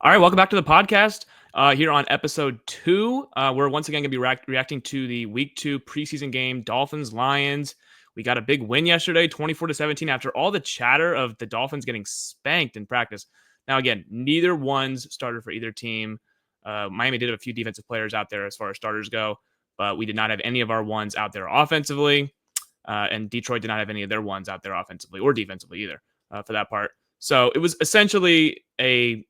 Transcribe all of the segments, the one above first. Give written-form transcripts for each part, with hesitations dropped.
All right, welcome back to the podcast. Here on episode 2, we're once again going to be reacting to the week 2 preseason game, Dolphins Lions. We got a big win yesterday, 24-17, after all the chatter of the Dolphins getting spanked in practice. Now, again, neither one's started for either team. Miami did have a few defensive players out there as far as starters go, but we did not have any of our ones out there offensively, and Detroit did not have any of their ones out there offensively or defensively either, for that part. So it was essentially a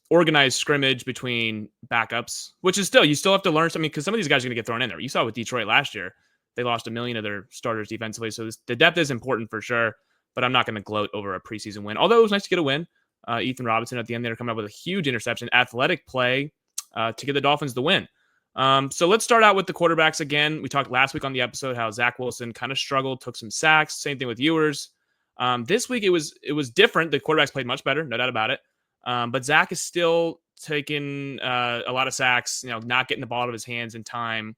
organized scrimmage between backups, which is you still have to learn something because some of these guys are going to get thrown in there. You saw with Detroit last year, they lost a million of their starters defensively. So the depth is important for sure, but I'm not going to gloat over a preseason win. Although it was nice to get a win. Ethan Robinson at the end there coming up with a huge interception, athletic play to get the Dolphins the win. So let's start out with the quarterbacks again. We talked last week on the episode how Zach Wilson kind of struggled, took some sacks. Same thing with Ewers. This week it was different. The quarterbacks played much better, no doubt about it. But Zach is still taking a lot of sacks, not getting the ball out of his hands in time.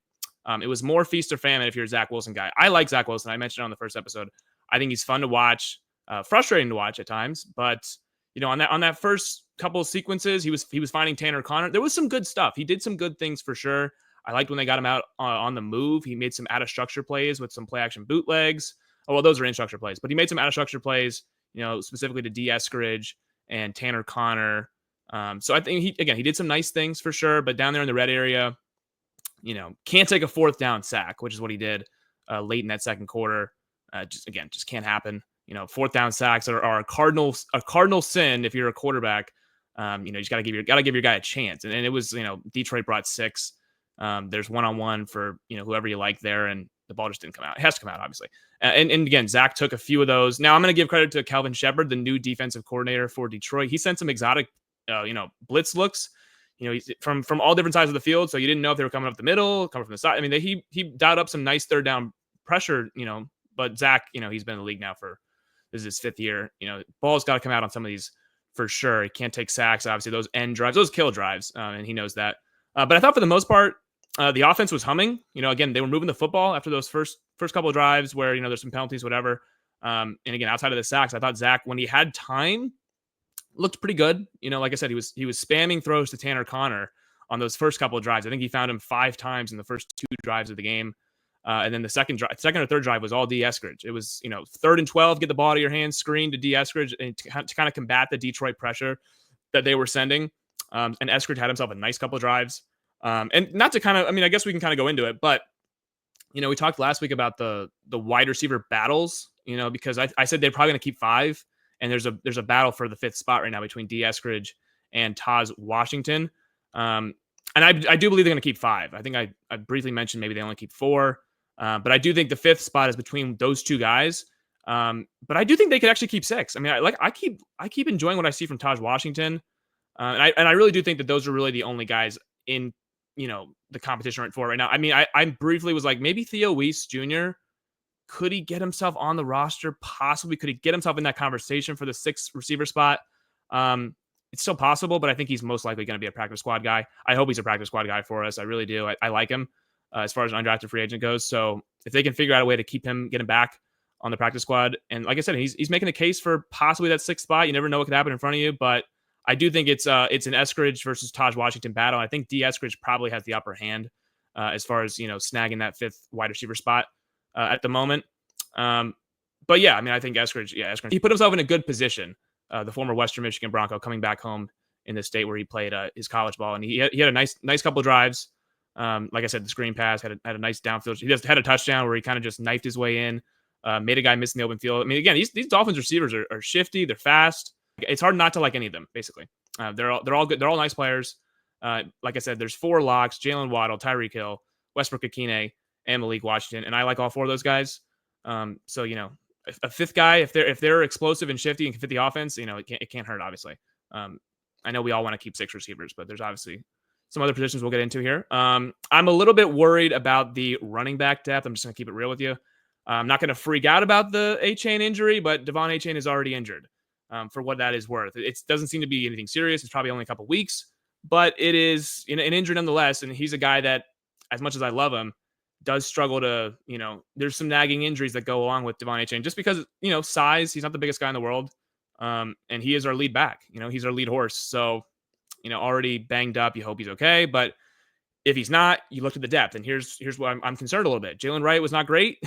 It was more feast or famine if you're a Zach Wilson guy. I like Zach Wilson. I mentioned it on the first episode. I think he's fun to watch, frustrating to watch at times. But on that first couple of sequences, he was finding Tanner Conner. There was some good stuff. He did some good things for sure. I liked when they got him out on the move. He made some out of structure plays with some play action bootlegs. Oh, well, those are in structure plays, but he made some out of structure plays, specifically to D. Eskridge and Tanner Conner. So I think he did some nice things for sure, but down there in the red area, can't take a fourth down sack, which is what he did late in that second quarter. Just can't happen. Fourth down sacks are a cardinal sin if you're a quarterback. You just gotta give your guy a chance. And it was, Detroit brought 6. There's one-on-one for, whoever you like there, and the ball just didn't come out. It has to come out, obviously. And again, Zach took a few of those. Now I'm going to give credit to Calvin Shepard, the new defensive coordinator for Detroit. He sent some exotic, blitz looks, from all different sides of the field. So you didn't know if they were coming up the middle, coming from the side. I mean, he dialed up some nice third down pressure, but Zach, he's been in the league now this is his 5th year. Ball's got to come out on some of these for sure. He can't take sacks. Obviously, those end drives, those kill drives, and he knows that. But I thought for the most part, the offense was humming. Again, they were moving the football after those first couple of drives where, there's some penalties, whatever. And again, outside of the sacks, I thought Zach, when he had time, looked pretty good. like I said, he was spamming throws to Tanner Conner on those first couple of drives. I think he found him 5 times in the first 2 drives of the game. And then the second or third drive was all D. Eskridge. It was, 3rd and 12, get the ball out of your hands, screen to D. Eskridge, and to kind of combat the Detroit pressure that they were sending. And Eskridge had himself a nice couple of drives. And not to I guess we can kind of go into it, but, we talked last week about the wide receiver battles, because I said they're probably going to keep 5, and there's a battle for the 5th spot right now between D. Eskridge and Taj Washington. And I do believe they're going to keep 5. I think I briefly mentioned maybe they only keep 4. But I do think the 5th spot is between those 2 guys. But I do think they could actually keep 6. I mean, I keep enjoying what I see from Taj Washington. And I really do think that those are really the only guys in, the competition right for right now. I mean, I briefly was like, maybe Theo Weiss Jr., could he get himself on the roster? Possibly. Could he get himself in that conversation for the 6th receiver spot? It's still possible, but I think he's most likely going to be a practice squad guy. I hope he's a practice squad guy for us. I really do. I like him as far as an undrafted free agent goes. So if they can figure out a way to keep him, get him back on the practice squad. And like I said, he's making a case for possibly that 6th spot. You never know what could happen in front of you, but I do think it's an Eskridge versus Taj Washington battle. I think D. Eskridge probably has the upper hand as far as, snagging that 5th wide receiver spot at the moment. But yeah, I mean, I think Eskridge, he put himself in a good position. The former Western Michigan Bronco coming back home in the state where he played his college ball. And he had a nice couple of drives. Like I said, the screen pass had a nice downfield. He just had a touchdown where he kind of just knifed his way in, made a guy miss in the open field. I mean, again, these Dolphins receivers are shifty. They're fast. It's hard not to like any of them, basically. They're all good. They're all nice players. Like I said, there's 4 locks: Jalen Waddle, Tyreek Hill, Westbrook Akine, and Malik Washington. And I like all 4 of those guys. So, a 5th guy, if they're explosive and shifty and can fit the offense, it can't hurt, obviously. I know we all want to keep 6 receivers, but there's obviously some other positions we'll get into here. I'm a little bit worried about the running back depth. I'm just going to keep it real with you. I'm not going to freak out about the A-Chain injury, but Devon A-Chain is already injured for what that is worth. It doesn't seem to be anything serious. It's probably only a couple weeks, but it is an injury nonetheless. And he's a guy that, as much as I love him, does struggle to, there's some nagging injuries that go along with Devon A-Chain just because, size. He's not the biggest guy in the world. And he is our lead back. He's our lead horse. So already banged up. You hope he's okay, but if he's not, you look at the depth, and here's what I'm concerned a little bit. Jalen Wright was not great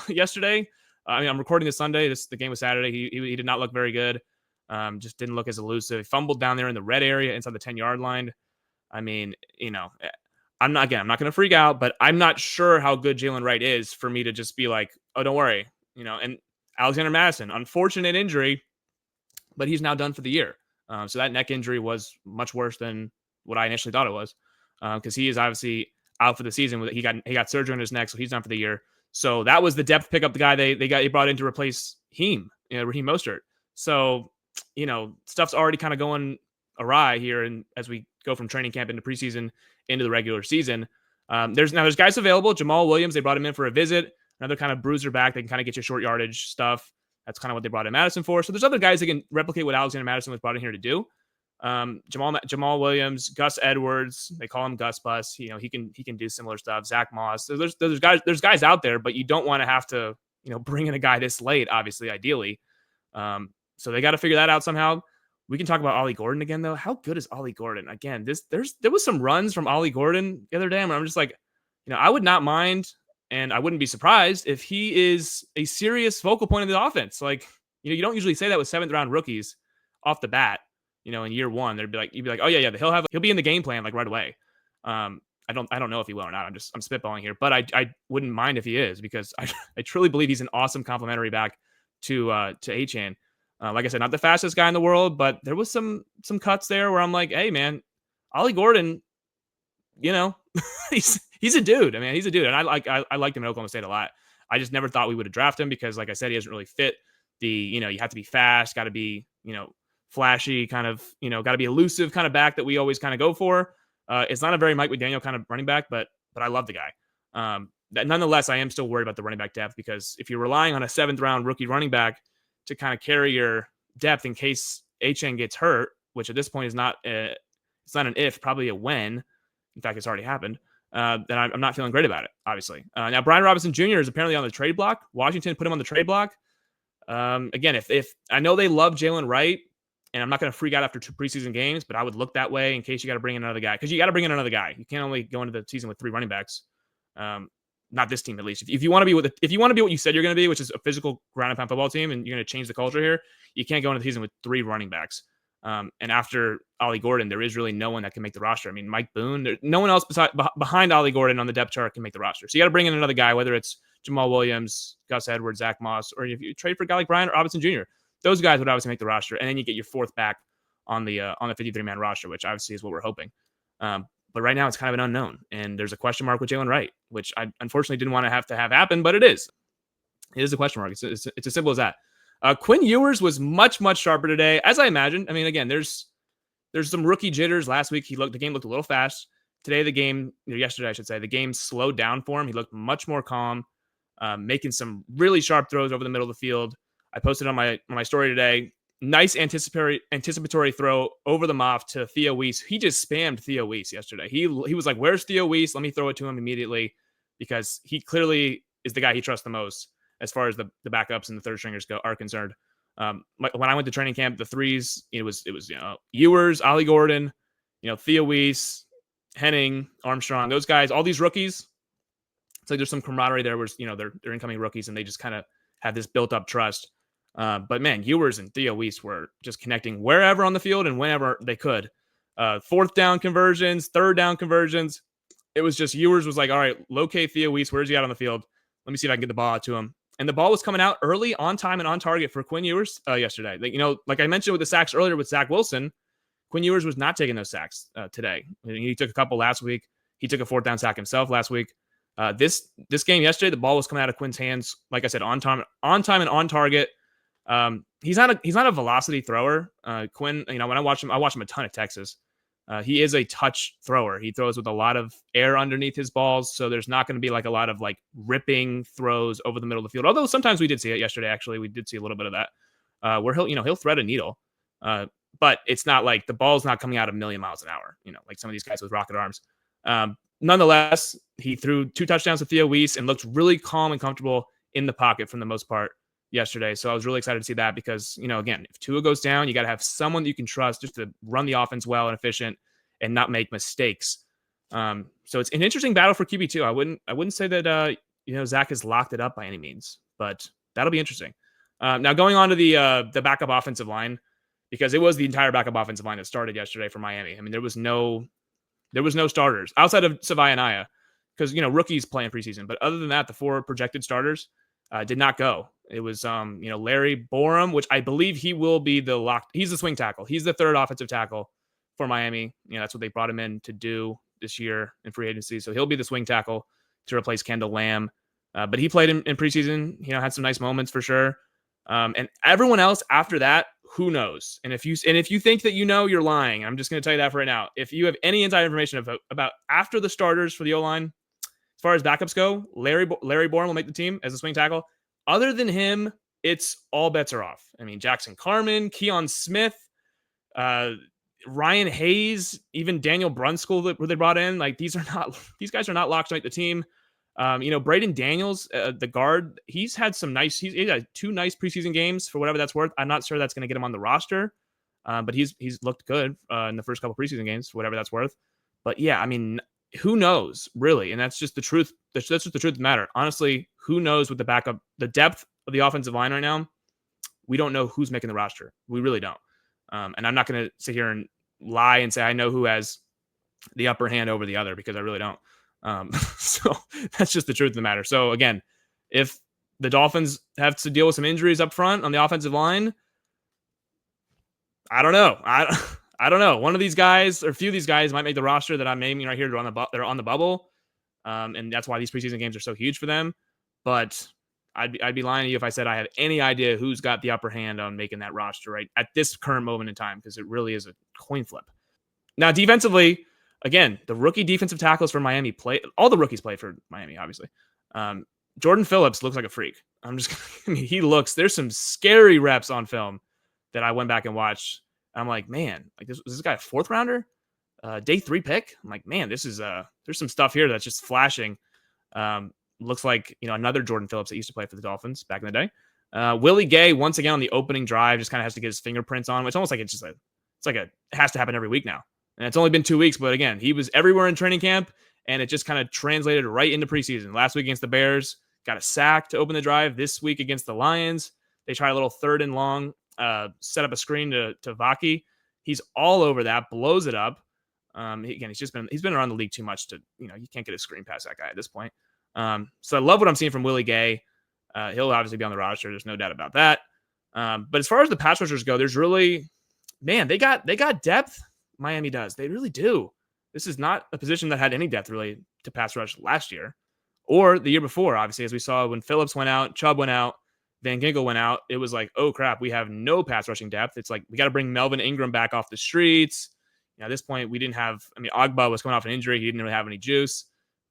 yesterday. I'm recording this Sunday. The game was Saturday. He did not look very good. Just didn't look as elusive. He fumbled down there in the red area inside the 10-yard line. I mean, I'm not going to freak out, but I'm not sure how good Jalen Wright is for me to just be like, oh, don't worry, and Alexander Madison, unfortunate injury, but he's now done for the year. So that neck injury was much worse than what I initially thought it was, because he is obviously out for the season. He got surgery on his neck, so he's done for the year. So that was the depth pickup, the guy they brought in to replace Raheem Mostert. So stuff's already kind of going awry here, and as we go from training camp into preseason into the regular season, there's guys available. Jamal Williams, they brought him in for a visit. Another kind of bruiser back. They can kind of get you short yardage stuff. That's kind of what they brought in Madison for. So there's other guys that can replicate what Alexander Madison was brought in here to do. Jamal Williams, Gus Edwards, they call him Gus Bus. He can do similar stuff. Zach Moss. So there's guys out there, but you don't want to have to bring in a guy this late. Obviously, ideally, so they got to figure that out somehow. We can talk about Ollie Gordon again, though. How good is Ollie Gordon? Again, there was some runs from Ollie Gordon the other day, and I'm just like, I would not mind. And I wouldn't be surprised if he is a serious focal point of the offense. Like, you don't usually say that with 7th round rookies off the bat. In year one, you'd be like, oh yeah, he'll be in the game plan like right away. I don't know if he will or not. I'm spitballing here, but I wouldn't mind if he is, because I truly believe he's an awesome complementary back to Achane. Like I said, not the fastest guy in the world, but there was some cuts there where I'm like, hey man, Ollie Gordon, he's a dude. I mean, he's a dude, and I liked him at Oklahoma State a lot. I just never thought we would have drafted him because, like I said, he doesn't really fit the, you have to be fast, got to be, flashy, kind of, got to be elusive kind of back that we always kind of go for. It's not a very Mike McDaniel kind of running back, but I love the guy. Nonetheless, I am still worried about the running back depth, because if you're relying on a 7th round rookie running back to kind of carry your depth in case Achane gets hurt, which at this point is not it's not an if, probably a when. In fact, it's already happened. Then I'm not feeling great about it, obviously. Now, Brian Robinson Jr. is apparently on the trade block. Washington put him on the trade block. Again, if I know they love Jalen Wright, and I'm not going to freak out after 2 preseason games, but I would look that way in case you got to bring in another guy, because you got to bring in another guy. You can't only go into the season with 3 running backs. Not this team, at least. If you want to be what you said you're going to be, which is a physical ground and pound football team, and you're going to change the culture here, you can't go into the season with 3 running backs. And after Ollie Gordon, there is really no one that can make the roster. I mean, Mike Boone, no one else behind Ollie Gordon on the depth chart can make the roster. So you got to bring in another guy, whether it's Jamal Williams, Gus Edwards, Zach Moss, or if you trade for a guy like Brian Robinson Jr., those guys would obviously make the roster. And then you get your 4th back on the 53-man roster, which obviously is what we're hoping. But right now it's kind of an unknown, and there's a question mark with Jalen Wright, which I unfortunately didn't want to have happen, but it is. It is a question mark. It's as simple as that. Quinn Ewers was much, much sharper today, as I imagined. I mean, again, there's some rookie jitters. Last week, the game looked a little fast. Today, yesterday, I should say, the game slowed down for him. He looked much more calm, making some really sharp throws over the middle of the field. I posted on my story today. Nice anticipatory throw over the muff to Theo Weiss. He just spammed Theo Weiss yesterday. He was like, "Where's Theo Weiss? Let me throw it to him immediately," because he clearly is the guy he trusts the most as far as the backups and the third stringers are concerned. When I went to training camp, the threes, it was Ewers, Ollie Gordon, Theo Weiss, Henning, Armstrong, those guys, all these rookies. It's like there's some camaraderie there where they're incoming rookies, and they just kind of have this built up trust. But man, Ewers and Theo Weiss were just connecting wherever on the field and whenever they could. 4th down conversions, 3rd down conversions. It was just Ewers was like, all right, locate Theo Weiss. Where's he out on the field? Let me see if I can get the ball out to him. And the ball was coming out early, on time, and on target for Quinn Ewers yesterday. Like I mentioned with the sacks earlier with Zach Wilson, Quinn Ewers was not taking those sacks today. He took a couple last week. He took a 4th down sack himself last week. This game yesterday, the ball was coming out of Quinn's hands. Like I said, on time and on target. He's not a velocity thrower. Quinn, when I watch him a ton at Texas. He is a touch thrower. He throws with a lot of air underneath his balls, so there's not going to be like a lot of like ripping throws over the middle of the field. Although sometimes we did see it yesterday. Actually, we did see a little bit of that where he'll thread a needle, but it's not like the ball's not coming out a million miles an hour. Like some of these guys with rocket arms. Nonetheless, he threw 2 touchdowns to Theo Weiss and looked really calm and comfortable in the pocket for the most part yesterday. So I was really excited to see that because, again, if Tua goes down, you got to have someone that you can trust just to run the offense well and efficient and not make mistakes. So it's an interesting battle for QB2. I wouldn't say that Zach has locked it up by any means, but that'll be interesting. Now going on to the backup offensive line, because it was the entire backup offensive line that started yesterday for Miami. I mean, there was no starters outside of Savai and Aya, because rookies play in preseason. But other than that, the 4 projected starters did not go. It was Larry Borum, which I believe he will be he's the swing tackle. He's the 3rd offensive tackle for Miami. That's what they brought him in to do this year in free agency. So he'll be the swing tackle to replace Kendall Lamb. But he played in preseason. Had some nice moments for sure. And everyone else after that, who knows? And if you think that you're lying. I'm just going to tell you that for right now. If you have any inside information about after the starters for the O-line, as far as backups go, Larry Bourne will make the team as a swing tackle. Other than him, it's all bets are off. I mean, Jackson Carman, Keon Smith, Ryan Hayes, even Daniel Brunskill who they brought in. Like these guys are not locked to make the team. Braden Daniels, the guard, he's had 2 nice preseason games for whatever that's worth. I'm not sure that's going to get him on the roster, but he's looked good in the first couple preseason games for whatever that's worth. But yeah, I mean, who knows really? And that's just the truth. That's just the truth of the matter. Honestly, who knows with the depth of the offensive line right now? We don't know who's making the roster. We really don't. And I'm not going to sit here and lie and say I know who has the upper hand over the other, because I really don't. So that's just the truth of the matter. So again, if the Dolphins have to deal with some injuries up front on the offensive line, I don't know. I don't know. One of these guys or a few of these guys might make the roster that I'm naming right here. They're on the bubble. And that's why these preseason games are so huge for them. But I'd be lying to you if I said I have any idea who's got the upper hand on making that roster right at this current moment in time, because it really is a coin flip. Now, defensively, again, the rookie defensive tackles for Miami all the rookies play for Miami, obviously. Jordan Phillips looks like a freak. There's some scary reps on film that I went back and watched. I'm like, man, like is this guy a 4th rounder? Day 3 pick? I'm like, man, there's some stuff here that's just flashing. Looks like, another Jordan Phillips that used to play for the Dolphins back in the day. Willie Gay, once again on the opening drive, just kind of has to get his fingerprints on, which almost like it has to happen every week now. And it's only been 2 weeks, but again, he was everywhere in training camp, and it just kind of translated right into preseason. Last week against the Bears, got a sack to open the drive. This week against the Lions, they tried a little 3rd and long, set up a screen to Vaki. He's all over that, blows it up. He's been around the league too much to, you can't get a screen past that guy at this point. So I love what I'm seeing from Willie Gay. He'll obviously be on the roster. There's no doubt about that. But as far as the pass rushers go, there's really, man, they got depth. Miami does. They really do. This is not a position that had any depth really to pass rush last year or the year before. Obviously, as we saw when Phillips went out, Chubb went out, Van Ginkel went out, it was like, oh crap, we have no pass rushing depth. It's like, we got to bring Melvin Ingram back off the streets. At this point, we didn't have, Ogba was coming off an injury. He didn't really have any juice.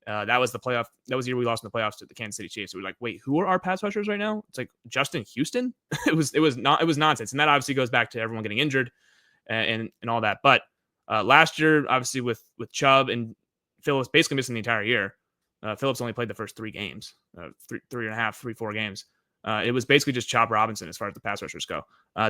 That was the playoff. That was the year we lost in the playoffs to the Kansas City Chiefs. So we're like, wait, who are our pass rushers right now? It's like Justin Houston. It was nonsense. And that obviously goes back to everyone getting injured and all that. But last year, obviously with Chubb and Phillips basically missing the entire year, Phillips only played the first 3 games, 4 games. It was basically just Chop Robinson as far as the pass rushers go.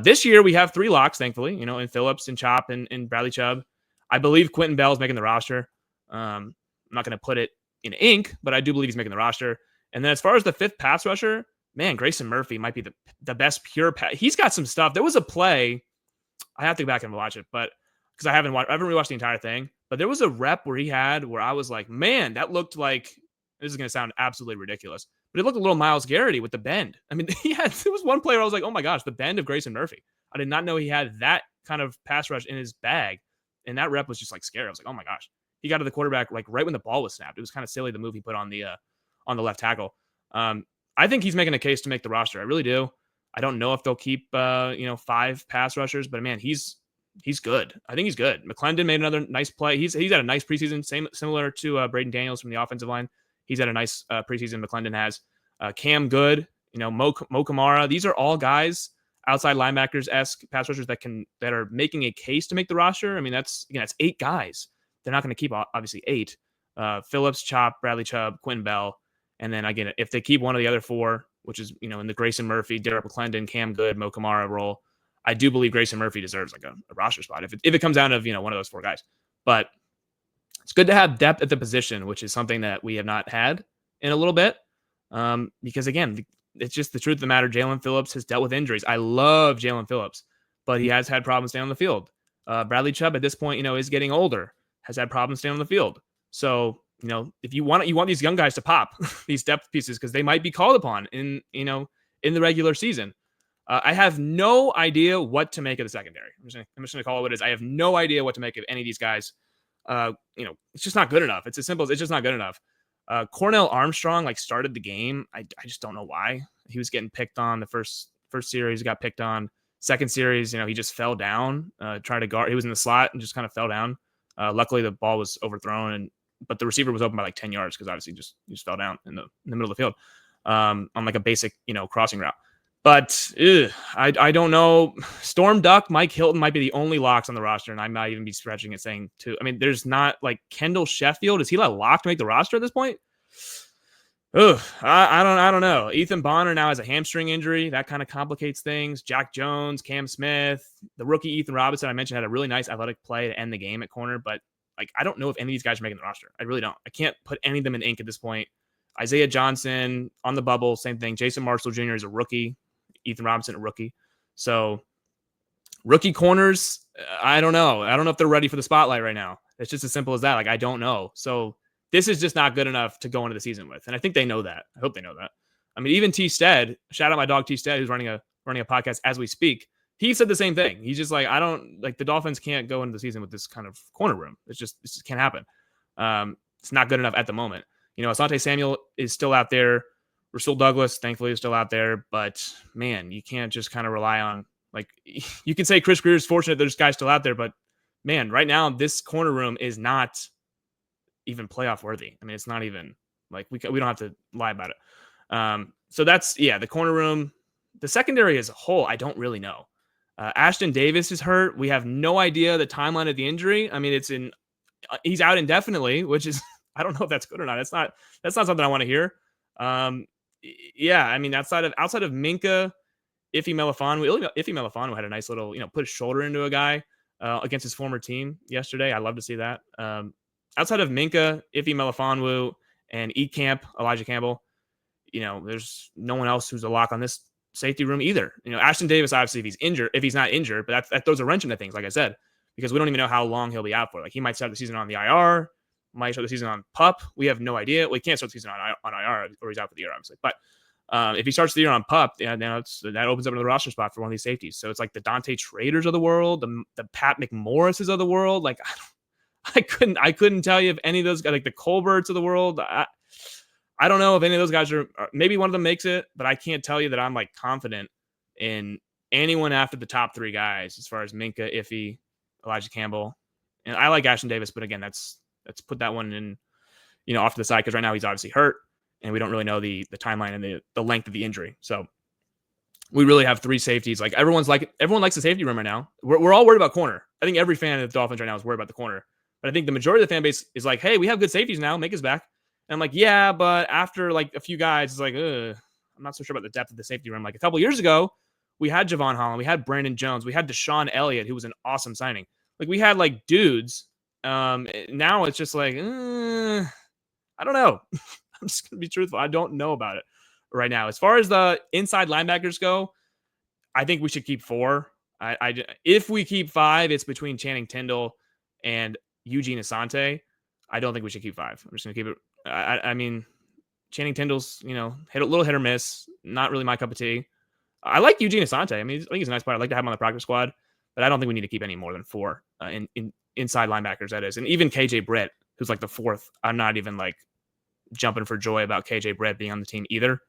This year we have 3 locks, thankfully, in Phillips and Chop and Bradley Chubb. I believe Quentin Bell's making the roster. I'm not going to put it in ink, but I do believe he's making the roster. And then as far as the 5th pass rusher, man, Grayson Murphy might be the best pure pass. He's got some stuff. There was a play. I have to go back and watch it, but because I haven't rewatched the entire thing, but there was a rep where I was like, man, that looked like, this is going to sound absolutely ridiculous, but it looked a little Myles Garrett with the bend. There was one play where I was like, oh my gosh, the bend of Grayson Murphy. I did not know he had that kind of pass rush in his bag. And that rep was just like scary. I was like, oh my gosh. He got to the quarterback like right when the ball was snapped. It was kind of silly, the move he put on the left tackle. I think he's making a case to make the roster. I really do. I don't know if they'll keep 5 pass rushers, but man, he's good. I think he's good. McClendon made another nice play. He's had a nice preseason, similar to Braden Daniels from the offensive line. He's had a nice preseason. McClendon has Cam Good, Mo Kamara. These are all guys, outside linebackers-esque pass rushers that are making a case to make the roster. That's 8 guys. They're not going to keep obviously 8. Phillips, Chop, Bradley Chubb, Quentin Bell, and then again, if they keep one of the other 4, which is, in the Grayson Murphy, Derek McClendon, Cam Good, Mo Kamara role. I do believe Grayson Murphy deserves like a roster spot if it comes down to, one of those 4 guys. But it's good to have depth at the position, which is something that we have not had in a little bit. Because again, it's just the truth of the matter. Jalen Phillips has dealt with injuries. I love Jalen Phillips, but he has had problems staying on the field. Bradley Chubb at this point, is getting older, has had problems staying on the field. So, if you want these young guys to pop these depth pieces, because they might be called upon in the regular season. I have no idea what to make of the secondary. I'm just gonna call it what it is. I have no idea what to make of any of these guys. It's just not good enough. It's as simple as it's just not good enough. Cornell Armstrong started the game. I just don't know why. He was getting picked on the first series. He got picked on. Second series, he just fell down, tried to guard. He was in the slot and just kind of fell down. Luckily, the ball was overthrown, but the receiver was open by 10 yards because obviously he just fell down in the middle of the field on a basic crossing route. But I don't know. Storm Duck, Mike Hilton might be the only locks on the roster, and I might even be stretching it saying too. I mean, there's not Kendall Sheffield. Is he a lock to make the roster at this point? I don't know. Ethan Bonner now has a hamstring injury. That kind of complicates things. Jack Jones, Cam Smith, the rookie Ethan Robinson I mentioned had a really nice athletic play to end the game at corner, but I don't know if any of these guys are making the roster. I really don't. I can't put any of them in ink at this point. Isaiah Johnson on the bubble, same thing. Jason Marshall Jr. is a rookie. Ethan Robinson, a rookie. So rookie corners, I don't know. I don't know if they're ready for the spotlight right now. It's just as simple as that. I don't know. So this is just not good enough to go into the season with. And I think they know that. I hope they know that. I mean, even T. Stead, shout out my dog T. Stead, who's running a podcast as we speak. He said the same thing. He's just the Dolphins can't go into the season with this kind of corner room. It just can't happen. It's not good enough at the moment. Asante Samuel is still out there. Rasul Douglas, thankfully, is still out there. But, man, you can't just kind of rely on, you can say Chris Greer is fortunate there's guys still out there. But, man, right now, this corner room is not even playoff worthy. I mean, it's not even, we don't have to lie about it. So that's, the corner room. The secondary as a whole, I don't really know. Ashton Davis is hurt. We have no idea the timeline of the injury. I mean, he's out indefinitely, which is, I don't know if that's good or not. That's not something I want to hear. I mean, outside of Minka, Iffy Melifonwu had a nice little, put his shoulder into a guy against his former team yesterday. I love to see that. Outside of Minka, Iffy Melifonwu, and Elijah Campbell, there's no one else who's a lock on this safety room either. Ashton Davis, obviously, if he's not injured, but that throws a wrench into things, like I said, because we don't even know how long he'll be out for. He might start the season on the IR, might start the season on PUP. We have no idea. We can't start the season on IR, or he's out for the year, obviously. But if he starts the year on PUP, now that opens up another roster spot for one of these safeties. So it's the Dante Traders of the world, the Pat McMorrises of the world. I couldn't tell you if any of those guys, the Colberts of the world. I don't know if any of those guys are. Maybe one of them makes it, but I can't tell you that I'm confident in anyone after the top 3 guys as far as Minka, Iffy, Elijah Campbell, and I like Ashton Davis, but again, let's put that one in, off to the side, because right now he's obviously hurt, and we don't really know the timeline and the length of the injury. So we really have 3 safeties. Everyone likes the safety room right now. We're all worried about corner. I think every fan of the Dolphins right now is worried about the corner. But I think the majority of the fan base is hey, we have good safeties now. Make us back. And I'm yeah, but after a few guys, it's I'm not so sure about the depth of the safety room. A couple years ago, we had Javon Holland, we had Brandon Jones, we had Deshaun Elliott, who was an awesome signing. We had dudes. Now it's just I don't know. I'm just gonna be truthful. I don't know about it right now. As far as the inside linebackers go, I think we should keep 4. If we keep 5, it's between Channing Tindall and Eugene Asante. I don't think we should keep 5. I'm just gonna keep it. I mean, Channing Tindall's hit a little hit or miss. Not really my cup of tea. I like Eugene Asante. I mean, I think he's a nice player. I'd like to have him on the practice squad, but I don't think we need to keep any more than 4 in inside linebackers. That is, and even KJ Britt, who's the 4th. I'm not even jumping for joy about KJ Britt being on the team either.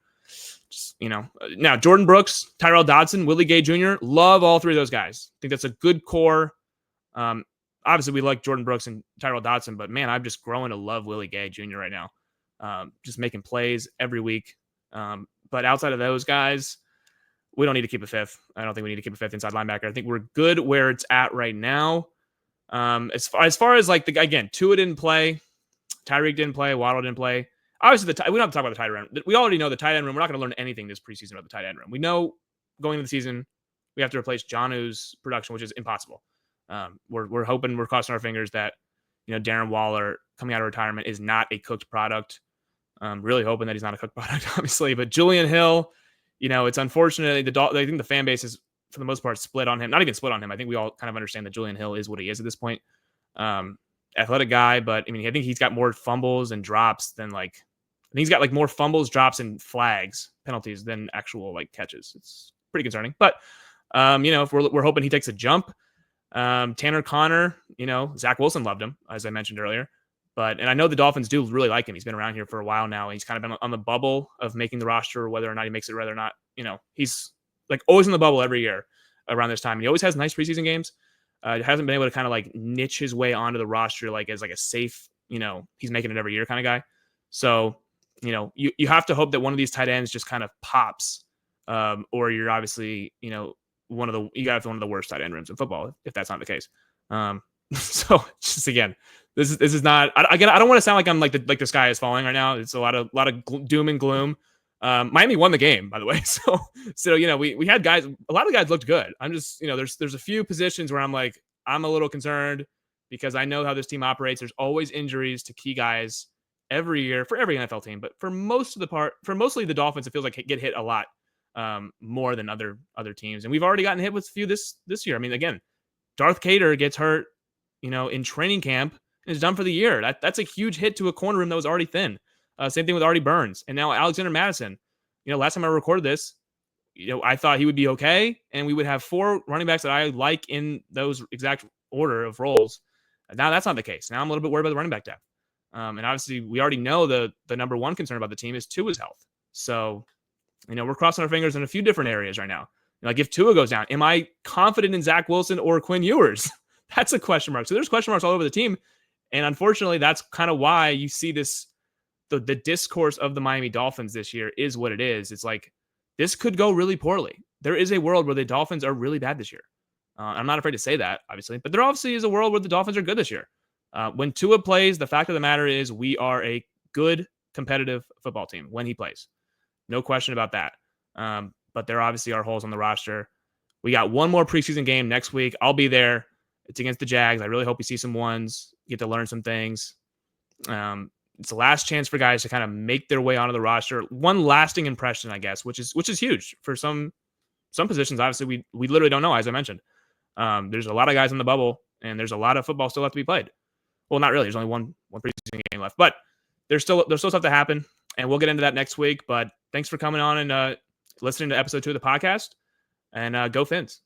Just, now Jordan Brooks, Tyrell Dodson, Willie Gay Jr. Love all 3 of those guys. I think that's a good core. Obviously, we like Jordan Brooks and Tyrell Dodson, but man, I'm just growing to love Willie Gay Jr. right now. Just making plays every week. But outside of those guys, we don't need to keep a 5th. I don't think we need to keep a 5th inside linebacker. I think we're good where it's at right now. As far as again, Tua didn't play, Tyreek didn't play, Waddle didn't play. Obviously, we don't have to talk about the tight end room. We already know the tight end room. We're not going to learn anything this preseason about the tight end room. We know going into the season, we have to replace Jonnu's production, which is impossible. We're hoping, we're crossing our fingers that, Darren Waller coming out of retirement is not a cooked product. Really hoping that he's not a cooked product, obviously. But Julian Hill, it's unfortunate. I think the fan base is, for the most part, split on him. Not even split on him. I think we all kind of understand that Julian Hill is what he is at this point. Athletic guy, but I think he's got more fumbles and drops than he's got more fumbles, drops, and flags, penalties than actual catches. It's pretty concerning. But if we're hoping he takes a jump. Tanner Connor, Zach Wilson loved him, as I mentioned earlier. And I know the Dolphins do really like him. He's been around here for a while now. He's kind of been on the bubble of making the roster, whether or not he makes it, whether or not, he's always in the bubble every year around this time. And he always has nice preseason games. Hasn't been able to kind of niche his way onto the roster as a safe, he's making it every year kind of guy. So, you have to hope that one of these tight ends just kind of pops, or you're obviously, you got one of the worst tight end rooms in football if that's not the case. So just again, this is not. I don't want to sound like I'm like the sky is falling right now. It's a lot of doom and gloom. Miami won the game, by the way. So we had guys. A lot of guys looked good. I'm just there's a few positions where I'm a little concerned because I know how this team operates. There's always injuries to key guys every year for every NFL team, but for mostly the Dolphins, it feels like get hit a lot more than other teams, and we've already gotten hit with a few this year. Again, Darth Cater gets hurt, in training camp and is done for the year. That's a huge hit to a corner room that was already thin. Same thing with Artie Burns. And now Alexander Madison. Last time I recorded this, I thought he would be okay. And we would have 4 running backs that I like in those exact order of roles. Now that's not the case. Now I'm a little bit worried about the running back depth. And obviously we already know the number one concern about the team is Tua's health. So, we're crossing our fingers in a few different areas right now. If Tua goes down, am I confident in Zach Wilson or Quinn Ewers? That's a question mark. So there's question marks all over the team. And unfortunately, that's kind of why you see this, the discourse of the Miami Dolphins this year is what it is. It's this could go really poorly. There is a world where the Dolphins are really bad this year. I'm not afraid to say that, obviously, but there obviously is a world where the Dolphins are good this year. When Tua plays, the fact of the matter is we are a good competitive football team when he plays. No question about that. But there obviously are holes on the roster. We got one more preseason game next week. I'll be there. It's against the Jags. I really hope you see some ones, get to learn some things. It's the last chance for guys to kind of make their way onto the roster. One lasting impression, I guess, which is huge for some positions. Obviously, we literally don't know, as I mentioned. There's a lot of guys in the bubble, and there's a lot of football still left to be played. Well, not really. There's only one preseason game left, but there's still stuff to happen, and we'll get into that next week. But thanks for coming on and listening to episode 2 of the podcast, and go Fins.